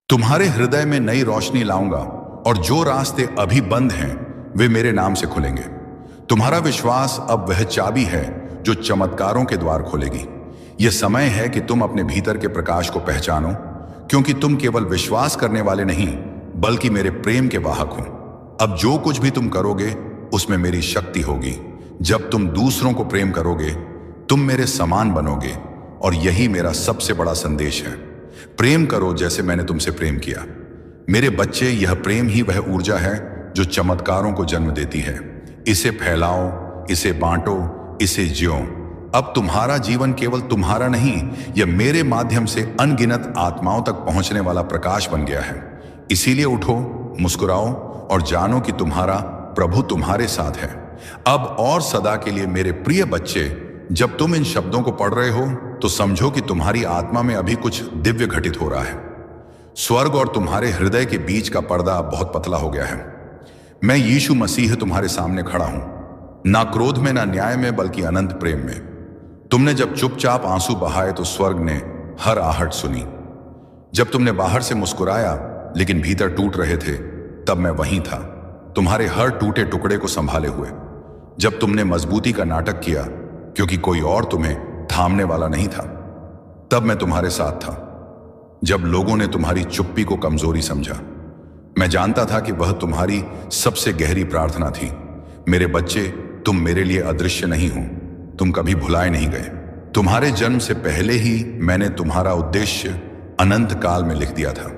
तुम्हारे हृदय में नई रोशनी लाऊंगा और जो रास्ते अभी बंद हैं वे मेरे नाम से खुलेंगे। तुम्हारा विश्वास अब वह चाबी है जो चमत्कारों के द्वार खोलेगी। यह समय है कि तुम अपने भीतर के प्रकाश को पहचानो, क्योंकि तुम केवल विश्वास करने वाले नहीं बल्कि मेरे प्रेम के वाहक हो। अब जो कुछ भी तुम करोगे उसमें मेरी शक्ति होगी। जब तुम दूसरों को प्रेम करोगे तुम मेरे समान बनोगे, और यही मेरा सबसे बड़ा संदेश है। प्रेम करो जैसे मैंने तुमसे प्रेम किया। मेरे बच्चे, यह प्रेम ही वह ऊर्जा है जो चमत्कारों को जन्म देती है। इसे फैलाओ, इसे बांटो, इसे जियो। अब तुम्हारा जीवन केवल तुम्हारा नहीं, यह मेरे माध्यम से अनगिनत आत्माओं तक पहुंचने वाला प्रकाश बन गया है। इसीलिए उठो, मुस्कुराओ और जानो कि तुम्हारा प्रभु तुम्हारे साथ है, अब और सदा के लिए। मेरे प्रिय बच्चे, जब तुम इन शब्दों को पढ़ रहे हो तो समझो कि तुम्हारी आत्मा में अभी कुछ दिव्य घटित हो रहा है। स्वर्ग और तुम्हारे हृदय के बीच का पर्दा बहुत पतला हो गया है। मैं यीशु मसीह तुम्हारे सामने खड़ा हूं, ना क्रोध में ना न्याय में बल्कि अनंत प्रेम में। तुमने जब चुपचाप आंसू बहाए तो स्वर्ग ने हर आहट सुनी। जब तुमने बाहर से मुस्कुराया लेकिन भीतर टूट रहे थे, तब मैं वहीं था, तुम्हारे हर टूटे टुकड़े को संभाले हुए। जब तुमने मजबूती का नाटक किया क्योंकि कोई और तुम्हें थामने वाला नहीं था, तब मैं तुम्हारे साथ था। जब लोगों ने तुम्हारी चुप्पी को कमजोरी समझा, मैं जानता था कि वह तुम्हारी सबसे गहरी प्रार्थना थी। मेरे बच्चे, तुम मेरे लिए अदृश्य नहीं हो, तुम कभी भुलाए नहीं गए। तुम्हारे जन्म से पहले ही मैंने तुम्हारा उद्देश्य अनंत काल में लिख दिया था।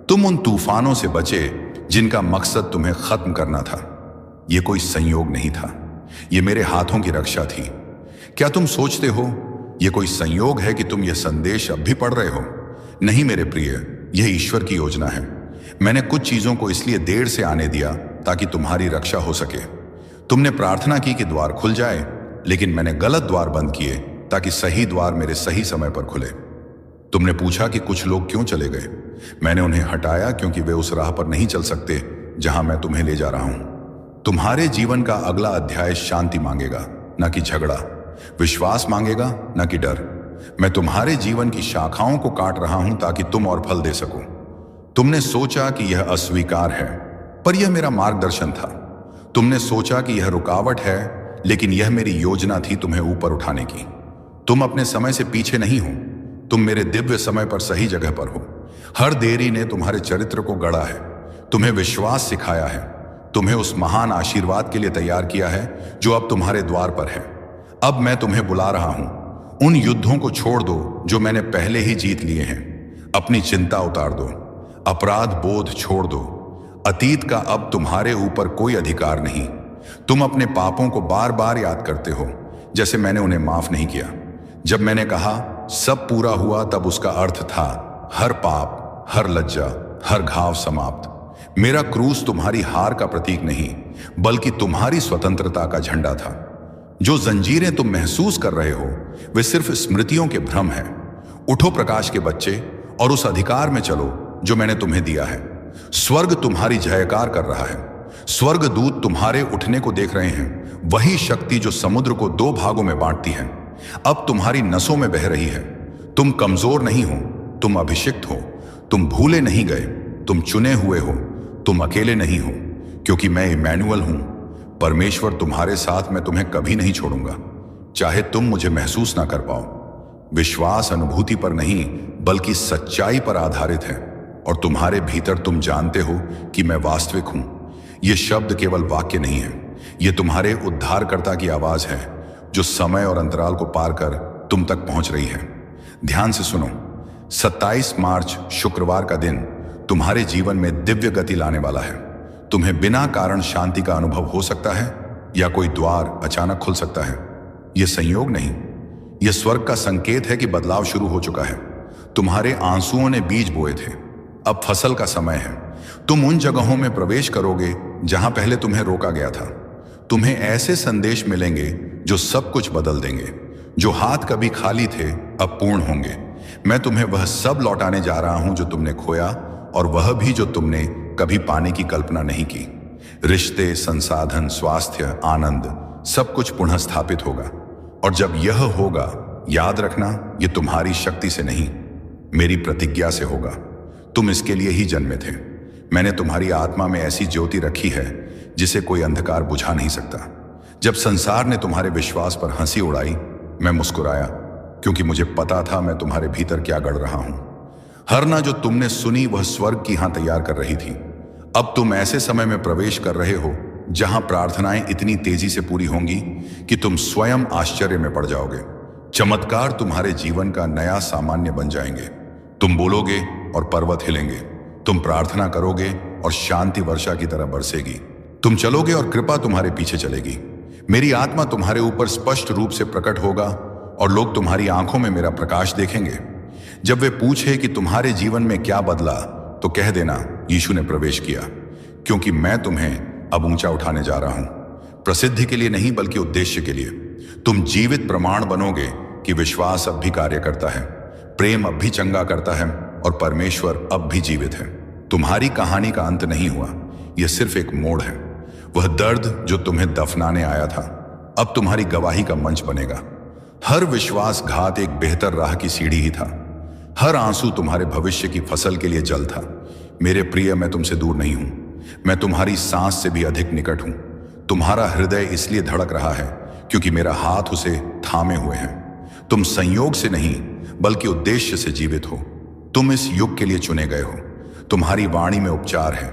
तुम उन तूफानों से बचे जिनका मकसद तुम्हें खत्म करना था। यह कोई संयोग नहीं था, यह मेरे हाथों की रक्षा थी। क्या तुम सोचते हो यह कोई संयोग है कि तुम यह संदेश अब भी पढ़ रहे हो? नहीं मेरे प्रिय, यह ईश्वर की योजना है। मैंने कुछ चीजों को इसलिए देर से आने दिया ताकि तुम्हारी रक्षा हो सके। तुमने प्रार्थना की कि द्वार खुल जाए, लेकिन मैंने गलत द्वार बंद किए ताकि सही द्वार मेरे सही समय पर खुले। तुमने पूछा कि कुछ लोग क्यों चले गए। मैंने उन्हें हटाया क्योंकि वे उस राह पर नहीं चल सकते जहां मैं तुम्हें ले जा रहा हूं। तुम्हारे जीवन का अगला अध्याय शांति मांगेगा, न कि झगड़ा। विश्वास मांगेगा, न कि डर। मैं तुम्हारे जीवन की शाखाओं को काट रहा हूं ताकि तुम और फल दे सको। तुमने सोचा कि यह अस्वीकार है, पर यह मेरा मार्गदर्शन था। तुमने सोचा कि यह रुकावट है, लेकिन यह मेरी योजना थी तुम्हें ऊपर उठाने की। तुम अपने समय से पीछे नहीं हो, तुम मेरे दिव्य समय पर सही जगह पर हो। हर देरी ने तुम्हारे चरित्र को गढ़ा है, तुम्हें विश्वास सिखाया है, तुम्हें उस महान आशीर्वाद के लिए तैयार किया है जो अब तुम्हारे द्वार पर है। अब मैं तुम्हें बुला रहा हूं। उन युद्धों को छोड़ दो जो मैंने पहले ही जीत लिए हैं। अपनी चिंता उतार दो, अपराध बोध छोड़ दो। अतीत का अब तुम्हारे ऊपर कोई अधिकार नहीं। तुम अपने पापों को बार बार याद करते हो, जैसे मैंने उन्हें माफ नहीं किया। जब मैंने कहा सब पूरा हुआ, तब उसका अर्थ था हर पाप, हर लज्जा, हर घाव समाप्त। मेरा क्रूस तुम्हारी हार का प्रतीक नहीं बल्कि तुम्हारी स्वतंत्रता का झंडा था। जो जंजीरें तुम महसूस कर रहे हो वे सिर्फ स्मृतियों के भ्रम हैं। उठो प्रकाश के बच्चे और उस अधिकार में चलो जो मैंने तुम्हें दिया है। स्वर्ग तुम्हारी जयकार कर रहा है। स्वर्ग दूत तुम्हारे उठने को देख रहे हैं। वही शक्ति जो समुद्र को दो भागों में बांटती है अब तुम्हारी नसों में बह रही है। तुम कमजोर नहीं हो, तुम अभिषिक्त हो। तुम भूले नहीं गए, तुम चुने हुए हो। तुम अकेले नहीं हो, क्योंकि मैं इमैनुअल हूं, परमेश्वर तुम्हारे साथ। मैं तुम्हें कभी नहीं छोड़ूंगा, चाहे तुम मुझे महसूस ना कर पाओ। विश्वास अनुभूति पर नहीं बल्कि सच्चाई पर आधारित है, और तुम्हारे भीतर तुम जानते हो कि मैं वास्तविक हूं। ये शब्द केवल वाक्य नहीं है, ये तुम्हारे उद्धारकर्ता की आवाज है जो समय और अंतराल को पार कर तुम तक पहुंच रही है। ध्यान से सुनो, 27 मार्च शुक्रवार का दिन तुम्हारे जीवन में दिव्य गति लाने वाला है। तुम्हें बिना कारण शांति का अनुभव हो सकता है, या कोई द्वार अचानक खुल सकता है। यह संयोग नहीं, यह स्वर्ग का संकेत है कि बदलाव शुरू हो चुका है। तुम्हारे आंसुओं ने बीज बोए थे, अब फसल का समय है। तुम उन जगहों में प्रवेश करोगे जहां पहले तुम्हें रोका गया था। तुम्हें ऐसे संदेश मिलेंगे जो सब कुछ बदल देंगे। जो हाथ कभी खाली थे अब पूर्ण होंगे। मैं तुम्हें वह सब लौटाने जा रहा हूं जो तुमने खोया, और वह भी जो तुमने कभी पाने की कल्पना नहीं की। रिश्ते, संसाधन, स्वास्थ्य, आनंद, सब कुछ पुनः स्थापित होगा। और जब यह होगा, याद रखना, यह तुम्हारी शक्ति से नहीं, मेरी प्रतिज्ञा से होगा। तुम इसके लिए ही जन्मे थे। मैंने तुम्हारी आत्मा में ऐसी ज्योति रखी है जिसे कोई अंधकार बुझा नहीं सकता। जब संसार ने तुम्हारे विश्वास पर हंसी उड़ाई, मैं मुस्कुराया, क्योंकि मुझे पता था मैं तुम्हारे भीतर क्या गढ़ रहा हूं। हर ना जो तुमने सुनी वह स्वर्ग की हां तैयार कर रही थी। अब तुम ऐसे समय में प्रवेश कर रहे हो जहां प्रार्थनाएं इतनी तेजी से पूरी होंगी कि तुम स्वयं आश्चर्य में पड़ जाओगे। चमत्कार तुम्हारे जीवन का नया सामान्य बन जाएंगे। तुम बोलोगे और पर्वत हिलेंगे। तुम प्रार्थना करोगे और शांति वर्षा की तरह बरसेगी। तुम चलोगे और कृपा तुम्हारे पीछे चलेगी। मेरी आत्मा तुम्हारे ऊपर स्पष्ट रूप से प्रकट होगा और लोग तुम्हारी आंखों में मेरा प्रकाश देखेंगे। जब वे पूछे कि तुम्हारे जीवन में क्या बदला, तो कह देना यीशु ने प्रवेश किया, क्योंकि मैं तुम्हें अब ऊंचा उठाने जा रहा हूं। प्रसिद्धि के लिए नहीं, बल्कि उद्देश्य के लिए। तुम जीवित प्रमाण बनोगे कि विश्वास अब भी कार्य करता है, प्रेम अब भी चंगा करता है और परमेश्वर अब भी जीवित है। तुम्हारी कहानी का अंत नहीं हुआ, यह सिर्फ एक मोड़ है। वह दर्द जो तुम्हें दफनाने आया था अब तुम्हारी गवाही का मंच बनेगा। हर विश्वासघात एक बेहतर राह की सीढ़ी ही था। हर आंसू तुम्हारे भविष्य की फसल के लिए जल था। मेरे प्रिय, मैं तुमसे दूर नहीं हूं, मैं तुम्हारी सांस से भी अधिक निकट हूं। तुम्हारा हृदय इसलिए धड़क रहा है क्योंकि मेरा हाथ उसे थामे हुए है। तुम संयोग से नहीं, बल्कि उद्देश्य से जीवित हो। तुम इस युग के लिए चुने गए हो। तुम्हारी वाणी में उपचार है,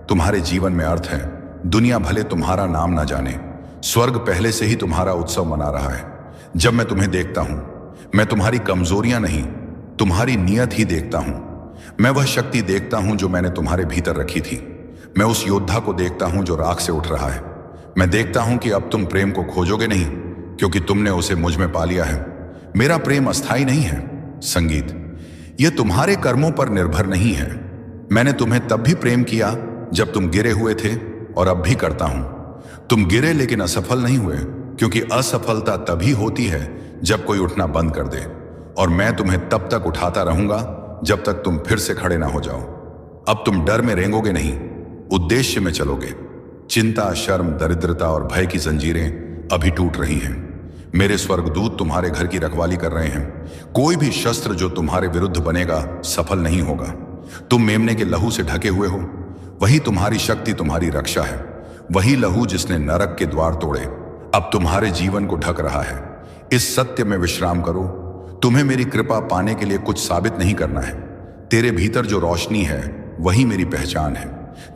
तुम्हारे जीवन में अर्थ है। दुनिया भले तुम्हारा नाम ना जाने, स्वर्ग पहले से ही तुम्हारा उत्सव मना रहा है। जब मैं तुम्हें देखता हूं, मैं तुम्हारी कमजोरियां नहीं, तुम्हारी नियत ही देखता हूं। मैं वह शक्ति देखता हूं जो मैंने तुम्हारे भीतर रखी थी। मैं उस योद्धा को देखता हूं जो राख से उठ रहा है। मैं देखता हूं कि अब तुम प्रेम को खोजोगे नहीं, क्योंकि तुमने उसे मुझ में पा लिया है। मेरा प्रेम अस्थाई नहीं है। संगीत, यह तुम्हारे कर्मों पर निर्भर नहीं है। मैंने तुम्हें तब भी प्रेम किया जब तुम गिरे हुए थे, और अब भी करता हूं। तुम गिरे लेकिन असफल नहीं हुए, क्योंकि असफलता तभी होती है जब कोई उठना बंद कर दे। और मैं तुम्हें तब तक उठाता रहूंगा जब तक तुम फिर से खड़े ना हो जाओ। अब तुम डर में रेंगोगे नहीं, उद्देश्य में चलोगे। चिंता, शर्म, दरिद्रता और भय की जंजीरें अभी टूट रही हैं। मेरे स्वर्गदूत तुम्हारे घर की रखवाली कर रहे हैं। कोई भी शस्त्र जो तुम्हारे विरुद्ध बनेगा सफल नहीं होगा। तुम मेमने के लहू से ढके हुए हो। वही तुम्हारी शक्ति, तुम्हारी रक्षा है। वही लहू जिसने नरक के द्वार तोड़े अब तुम्हारे जीवन को ढक रहा है। इस सत्य में विश्राम करो। तुम्हें मेरी कृपा पाने के लिए कुछ साबित नहीं करना है। तेरे भीतर जो रोशनी है वही मेरी पहचान है।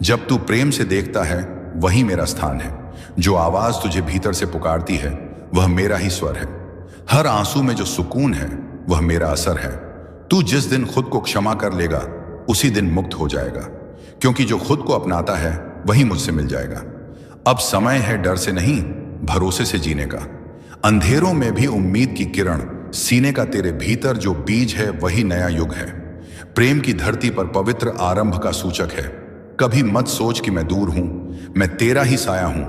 जब तू प्रेम से देखता है वही मेरा स्थान है। जो आवाज तुझे भीतर से पुकारती है वह मेरा ही स्वर है। हर आंसू में जो सुकून है वह मेरा असर है। तू जिस दिन खुद को क्षमा कर लेगा उसी दिन मुक्त हो जाएगा, क्योंकि जो खुद को अपनाता है वही मुझसे मिल जाएगा। अब समय है डर से नहीं, भरोसे से जीने का। अंधेरों में भी उम्मीद की किरण, सीने का तेरे भीतर जो बीज है वही नया युग है। प्रेम की धरती पर पवित्र आरंभ का सूचक है। कभी मत सोच कि मैं दूर हूं, मैं तेरा ही साया हूं।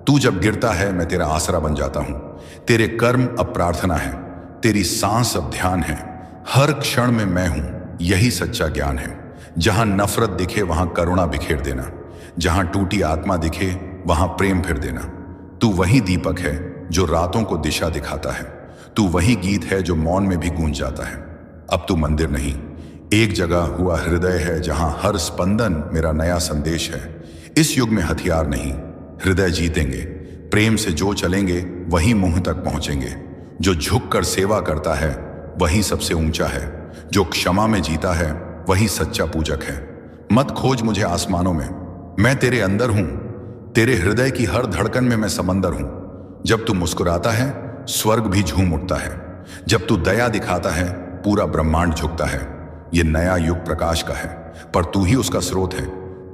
तू जब गिरता है मैं तेरा आसरा बन जाता हूं। तेरे कर्म अब प्रार्थना है, तेरी सांस अब ध्यान है। हर क्षण में मैं हूं, यही सच्चा ज्ञान है। जहां नफरत दिखे वहां करुणा बिखेर देना, जहां टूटी आत्मा दिखे वहां प्रेम फिर देना। तू वही दीपक है जो रातों को दिशा दिखाता है। तू वही गीत है जो मौन में भी गूंज जाता है। अब तू मंदिर नहीं, एक जगह हुआ हृदय है जहां हर स्पंदन मेरा नया संदेश है। इस युग में हथियार नहीं, हृदय जीतेंगे। प्रेम से जो चलेंगे वही मुंह तक पहुंचेंगे। जो झुककर सेवा करता है वही सबसे ऊंचा है। जो क्षमा में जीता है वही सच्चा पूजक है। मत खोज मुझे आसमानों में, मैं तेरे अंदर हूं। तेरे हृदय की हर धड़कन में मैं समंदर हूं। जब तू मुस्कुराता है स्वर्ग भी झूम उठता है। जब तू दया दिखाता है पूरा ब्रह्मांड झुकता है। यह नया युग प्रकाश का है, पर तू ही उसका स्रोत है।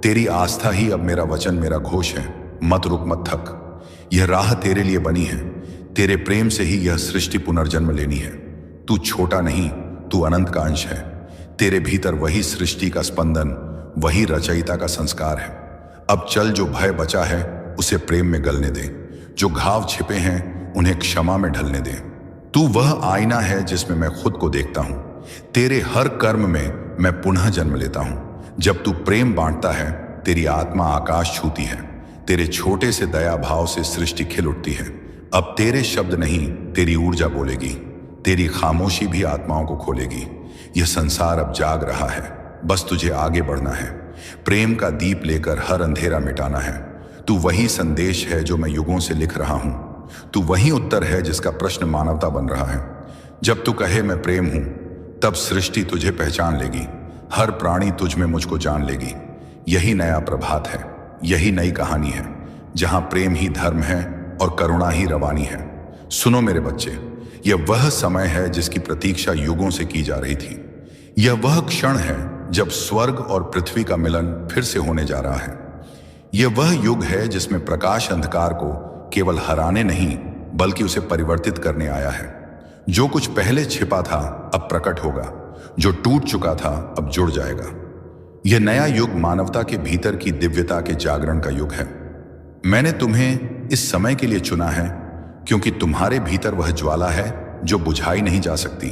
तेरी आस्था ही अब मेरा वचन, मेरा घोष है। मत रुक, मत थक। यह राह तेरे लिए बनी है। तेरे प्रेम से ही यह सृष्टि पुनर्जन्म लेनी है। तू छोटा नहीं, तू अनंत का अंश है। तेरे भीतर वही सृष्टि का स्पंदन, वही रचयिता का संस्कार है। अब चल, जो भय बचा है उसे प्रेम में गलने दे। जो घाव छिपे हैं उन्हें क्षमा में ढलने दे। तू वह आईना है जिसमें मैं खुद को देखता हूं। तेरे हर कर्म में मैं पुनः जन्म लेता हूं। जब तू प्रेम बांटता है तेरी आत्मा आकाश छूती है। तेरे छोटे से दया भाव से सृष्टि खिल उठती है। अब तेरे शब्द नहीं, तेरी ऊर्जा बोलेगी। तेरी खामोशी भी आत्माओं को खोलेगी। यह संसार अब जाग रहा है। बस तुझे आगे बढ़ना है। प्रेम का दीप लेकर हर अंधेरा मिटाना है। तू वही संदेश है जो मैं युगों से लिख रहा हूं। तू वही उत्तर है जिसका प्रश्न मानवता बन रहा है। जब तू कहे मैं प्रेम हूं, तब सृष्टि तुझे पहचान लेगी। हर प्राणी तुझ में मुझको जान लेगी। यही नया प्रभात है, यही नई कहानी है, जहां प्रेम ही धर्म है और करुणा ही रवानी है। सुनो मेरे बच्चे, यह वह समय है जिसकी प्रतीक्षा युगों से की जा रही थी। यह वह क्षण है जब स्वर्ग और पृथ्वी का मिलन फिर से होने जा रहा है। यह वह युग है जिसमें प्रकाश अंधकार को केवल हराने नहीं बल्कि उसे परिवर्तित करने आया है। जो कुछ पहले छिपा था अब प्रकट होगा, जो टूट चुका था अब जुड़ जाएगा। यह नया युग मानवता के भीतर की दिव्यता के जागरण का युग है। मैंने तुम्हें इस समय के लिए चुना है क्योंकि तुम्हारे भीतर वह ज्वाला है जो बुझाई नहीं जा सकती।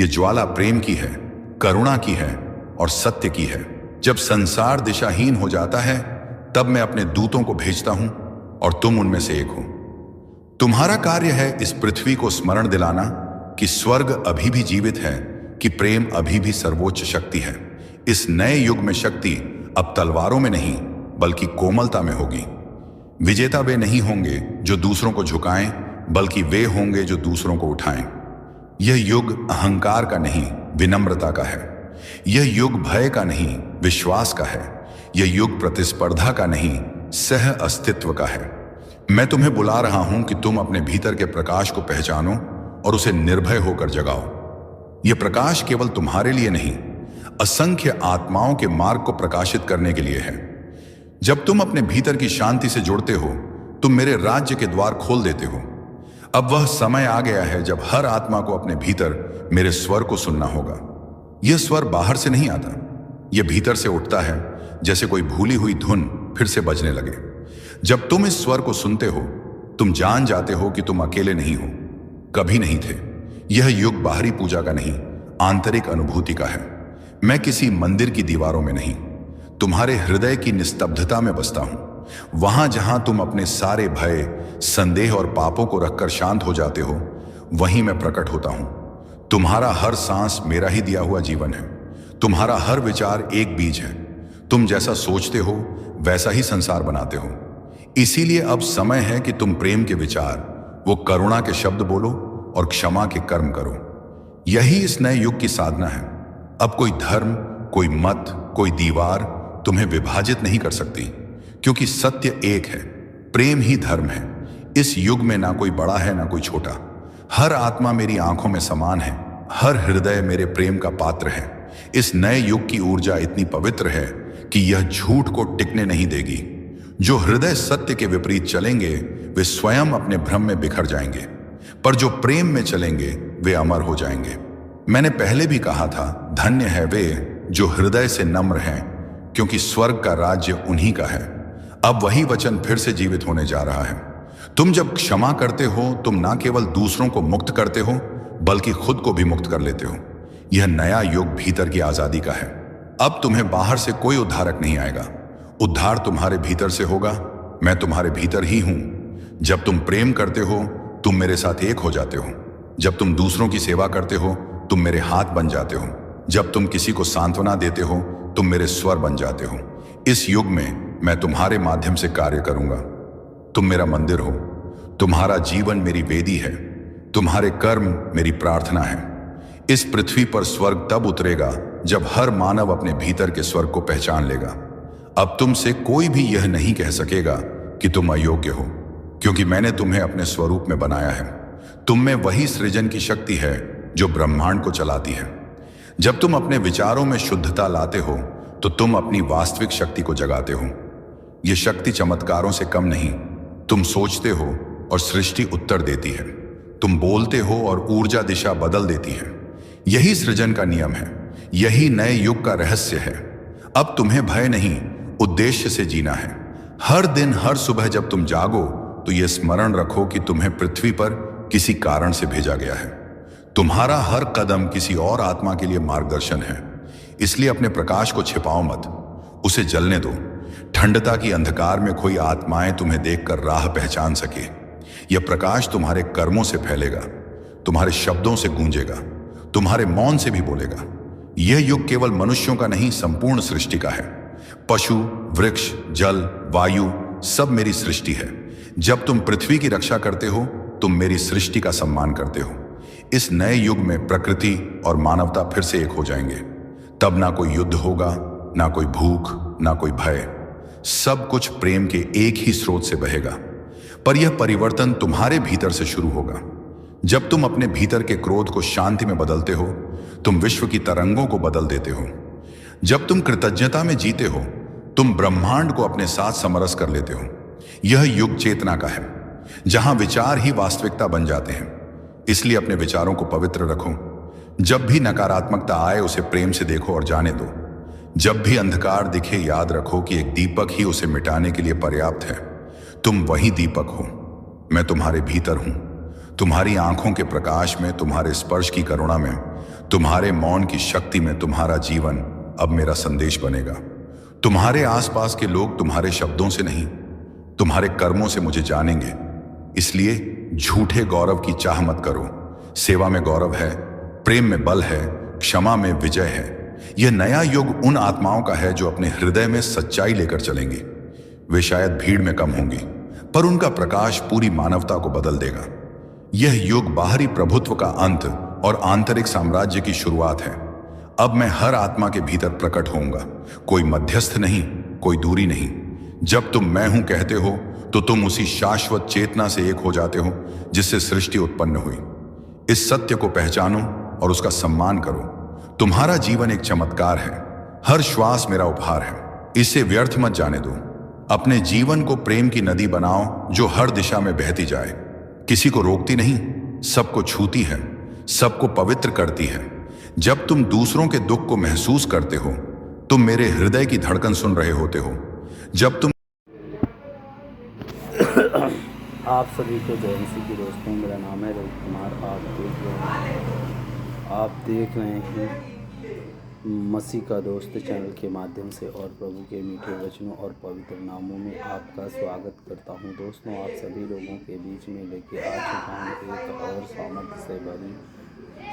यह ज्वाला प्रेम की है, करुणा की है और सत्य की है। जब संसार दिशाहीन हो जाता है, तब मैं अपने दूतों को भेजता हूं और तुम उनमें से एक हो। तुम्हारा कार्य है इस पृथ्वी को स्मरण दिलाना कि स्वर्ग अभी भी जीवित है, कि प्रेम अभी भी सर्वोच्च शक्ति है। इस नए युग में शक्ति अब तलवारों में नहीं बल्कि कोमलता में होगी। विजेता वे नहीं होंगे जो दूसरों को झुकाएं, बल्कि वे होंगे जो दूसरों को उठाएं। यह युग अहंकार का नहीं, विनम्रता का है। यह युग भय का नहीं, विश्वास का है। यह युग प्रतिस्पर्धा का नहीं, सह अस्तित्व का है। मैं तुम्हें बुला रहा हूं कि तुम अपने भीतर के प्रकाश को पहचानो और उसे निर्भय होकर जगाओ। यह प्रकाश केवल तुम्हारे लिए नहीं, असंख्य आत्माओं के मार्ग को प्रकाशित करने के लिए है। जब तुम अपने भीतर की शांति से जुड़ते हो, तुम मेरे राज्य के द्वार खोल देते हो। अब वह समय आ गया है जब हर आत्मा को अपने भीतर मेरे स्वर को सुनना होगा। यह स्वर बाहर से नहीं आता, यह भीतर से उठता है, जैसे कोई भूली हुई धुन फिर से बजने लगे। जब तुम इस स्वर को सुनते हो, तुम जान जाते हो कि तुम अकेले नहीं हो, कभी नहीं थे। यह युग बाहरी पूजा का नहीं, आंतरिक अनुभूति का है। मैं किसी मंदिर की दीवारों में नहीं, तुम्हारे हृदय की निस्तब्धता में बसता हूं। वहां जहां तुम अपने सारे भय, संदेह और पापों को रखकर शांत हो जाते हो, वहीं मैं प्रकट होता हूं। तुम्हारा हर सांस मेरा ही दिया हुआ जीवन है। तुम्हारा हर विचार एक बीज है। तुम जैसा सोचते हो वैसा ही संसार बनाते हो। इसीलिए अब समय है कि तुम प्रेम के विचार, वो करुणा के शब्द बोलो और क्षमा के कर्म करो। यही इस नए युग की साधना है। अब कोई धर्म, कोई मत, कोई दीवार तुम्हें विभाजित नहीं कर सकती, क्योंकि सत्य एक है, प्रेम ही धर्म है। इस युग में ना कोई बड़ा है ना कोई छोटा। हर आत्मा मेरी आंखों में समान है, हर हृदय मेरे प्रेम का पात्र है। इस नए युग की ऊर्जा इतनी पवित्र है कि यह झूठ को टिकने नहीं देगी। जो हृदय सत्य के विपरीत चलेंगे वे स्वयं अपने भ्रम में बिखर जाएंगे, पर जो प्रेम में चलेंगे वे अमर हो जाएंगे। मैंने पहले भी कहा था, धन्य है वे जो हृदय से नम्र हैं, क्योंकि स्वर्ग का राज्य उन्हीं का है। अब वही वचन फिर से जीवित होने जा रहा है। तुम जब क्षमा करते हो, तुम ना केवल दूसरों को मुक्त करते हो बल्कि खुद को भी मुक्त कर लेते हो। यह नया युग भीतर की आजादी का है। अब तुम्हें बाहर से कोई उद्धारक नहीं आएगा। उद्धार तुम्हारे भीतर से होगा। मैं तुम्हारे भीतर ही हूं। जब तुम प्रेम करते हो, तुम मेरे साथ एक हो जाते हो। जब तुम दूसरों की सेवा करते हो, तुम मेरे हाथ बन जाते हो। जब तुम किसी को सांत्वना देते हो, तुम मेरे स्वर बन जाते हो। इस युग में मैं तुम्हारे माध्यम से कार्य करूंगा। तुम मेरा मंदिर हो। तुम्हारा जीवन मेरी वेदी है। तुम्हारे कर्म मेरी प्रार्थना है। इस पृथ्वी पर स्वर्ग तब उतरेगा जब हर मानव अपने भीतर के स्वर्ग को पहचान लेगा। अब तुमसे कोई भी यह नहीं कह सकेगा कि तुम अयोग्य हो, क्योंकि मैंने तुम्हें अपने स्वरूप में बनाया है। तुम में वही सृजन की शक्ति है जो ब्रह्मांड को चलाती है। जब तुम अपने विचारों में शुद्धता लाते हो, तो तुम अपनी वास्तविक शक्ति को जगाते हो। यह शक्ति चमत्कारों से कम नहीं। तुम सोचते हो और सृष्टि उत्तर देती है। तुम बोलते हो और ऊर्जा दिशा बदल देती है। यही सृजन का नियम है। यही नए युग का रहस्य है। अब तुम्हें भय नहीं, उद्देश्य से जीना है। हर दिन, हर सुबह जब तुम जागो, तो यह स्मरण रखो कि तुम्हें पृथ्वी पर किसी कारण से भेजा गया है। तुम्हारा हर कदम किसी और आत्मा के लिए मार्गदर्शन है। इसलिए अपने प्रकाश को छिपाओ मत, उसे जलने दो। ठंडता की अंधकार में खोई आत्माएं तुम्हें देखकर राह पहचान सके। यह प्रकाश तुम्हारे कर्मों से फैलेगा, तुम्हारे शब्दों से गूंजेगा, तुम्हारे मौन से भी बोलेगा। यह युग केवल मनुष्यों का नहीं, संपूर्ण सृष्टि का है। पशु, वृक्ष, जल, वायु सब मेरी सृष्टि है। जब तुम पृथ्वी की रक्षा करते हो, तुम मेरी सृष्टि का सम्मान करते हो। इस नए युग में प्रकृति और मानवता फिर से एक हो जाएंगे। तब ना कोई युद्ध होगा, ना कोई भूख, ना कोई भय। सब कुछ प्रेम के एक ही स्रोत से बहेगा। पर यह परिवर्तन तुम्हारे भीतर से शुरू होगा। जब तुम अपने भीतर के क्रोध को शांति में बदलते हो, तुम विश्व की तरंगों को बदल देते हो। जब तुम कृतज्ञता में जीते हो, तुम ब्रह्मांड को अपने साथ समरस कर लेते हो। यह युग चेतना का है, जहां विचार ही वास्तविकता बन जाते हैं। इसलिए अपने विचारों को पवित्र रखो। जब भी नकारात्मकता आए, उसे प्रेम से देखो और जाने दो। जब भी अंधकार दिखे, याद रखो कि एक दीपक ही उसे मिटाने के लिए पर्याप्त है। तुम वही दीपक हो। मैं तुम्हारे भीतर हूं। तुम्हारी आंखों के प्रकाश में, तुम्हारे स्पर्श की करुणा में, तुम्हारे मौन की शक्ति में तुम्हारा जीवन अब मेरा संदेश बनेगा। तुम्हारे आसपास के लोग तुम्हारे शब्दों से नहीं, तुम्हारे कर्मों से मुझे जानेंगे। इसलिए झूठे गौरव की चाह मत करो। सेवा में गौरव है, प्रेम में बल है, क्षमा में विजय है। यह नया युग उन आत्माओं का है जो अपने हृदय में सच्चाई लेकर चलेंगी। वे शायद भीड़ में कम होंगी, पर उनका प्रकाश पूरी मानवता को बदल देगा। यह युग बाहरी प्रभुत्व का अंत और आंतरिक साम्राज्य की शुरुआत है। अब मैं हर आत्मा के भीतर प्रकट होऊंगा। कोई मध्यस्थ नहीं, कोई दूरी नहीं। जब तुम मैं हूं कहते हो, तो तुम उसी शाश्वत चेतना से एक हो जाते हो जिससे सृष्टि उत्पन्न हुई। इस सत्य को पहचानो और उसका सम्मान करो। तुम्हारा जीवन एक चमत्कार है। हर श्वास मेरा उपहार है। इसे व्यर्थ मत जाने दो। अपने जीवन को प्रेम की नदी बनाओ जो हर दिशा में बहती जाए। किसी को रोकती नहीं, सबको छूती है, सबको पवित्र करती है। जब तुम दूसरों के दुख को महसूस करते हो, तुम मेरे हृदय की धड़कन सुन रहे होते हो। जब तुम आप सभी को जय मसीह की दोस्तों, मेरा नाम है रोहित कुमार। आप देख रहे हैं मसीह का दोस्त चैनल के माध्यम से, और प्रभु के मीठे वचनों और पवित्र नामों में आपका स्वागत करता हूं। दोस्तों, आप सभी लोगों के बीच में लेके आ चुका हूं एक और सामर्थ्य से भरी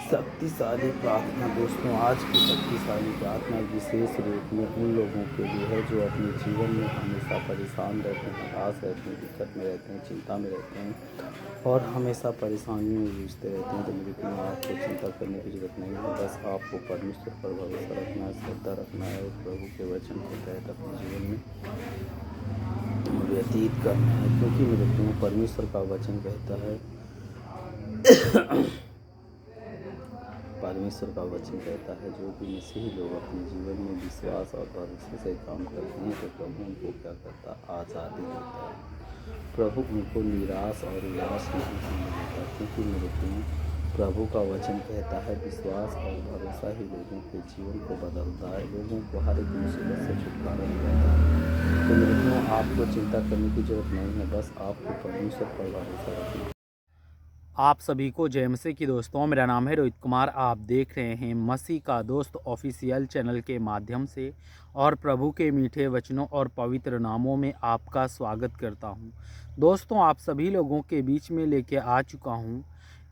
शक्तिशाली प्रार्थना। दोस्तों, आज की शक्तिशाली प्रार्थना विशेष रूप में उन लोगों के लिए है जो अपने जीवन में हमेशा परेशान रहते हैं, हताश रहते हैं, दिक्कत में रहते हैं, चिंता में रहते हैं और हमेशा परेशानियों में जूझते रहते हैं। तो मेरे को आपको चिंता करने की जरूरत नहीं है। बस आपको परमेश्वर पर भरोसा रखना है, श्रद्धा रखना है और प्रभु के वचन के तहत अपने जीवन में व्यतीत करना है। क्योंकि मेरे को परमेश्वर का वचन कहता है परमेश्वर का वचन कहता है, जो भी मसीही लोग अपने जीवन में विश्वास और भरोसे से काम करते हैं, तो प्रभु उनको क्या करता, आज़ादी देता है। प्रभु उनको निराश और उदास नहीं होने देता। क्योंकि मेरे प्रभु का वचन कहता है, विश्वास और भरोसा ही लोगों के जीवन को बदलता है, लोगों को हर एक मुसीबत से छुटकारा दिलाता है। तो मेरे आपको चिंता करने की जरूरत नहीं है। बस आपको परमेश्वर पर भरोसा रखना। आप सभी को जय मसीह की दोस्तों, मेरा नाम है रोहित कुमार। आप देख रहे हैं मसीह का दोस्त ऑफिशियल चैनल के माध्यम से, और प्रभु के मीठे वचनों और पवित्र नामों में आपका स्वागत करता हूं। दोस्तों, आप सभी लोगों के बीच में लेके आ चुका हूं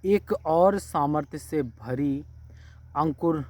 एक और सामर्थ्य से भरी अंकुर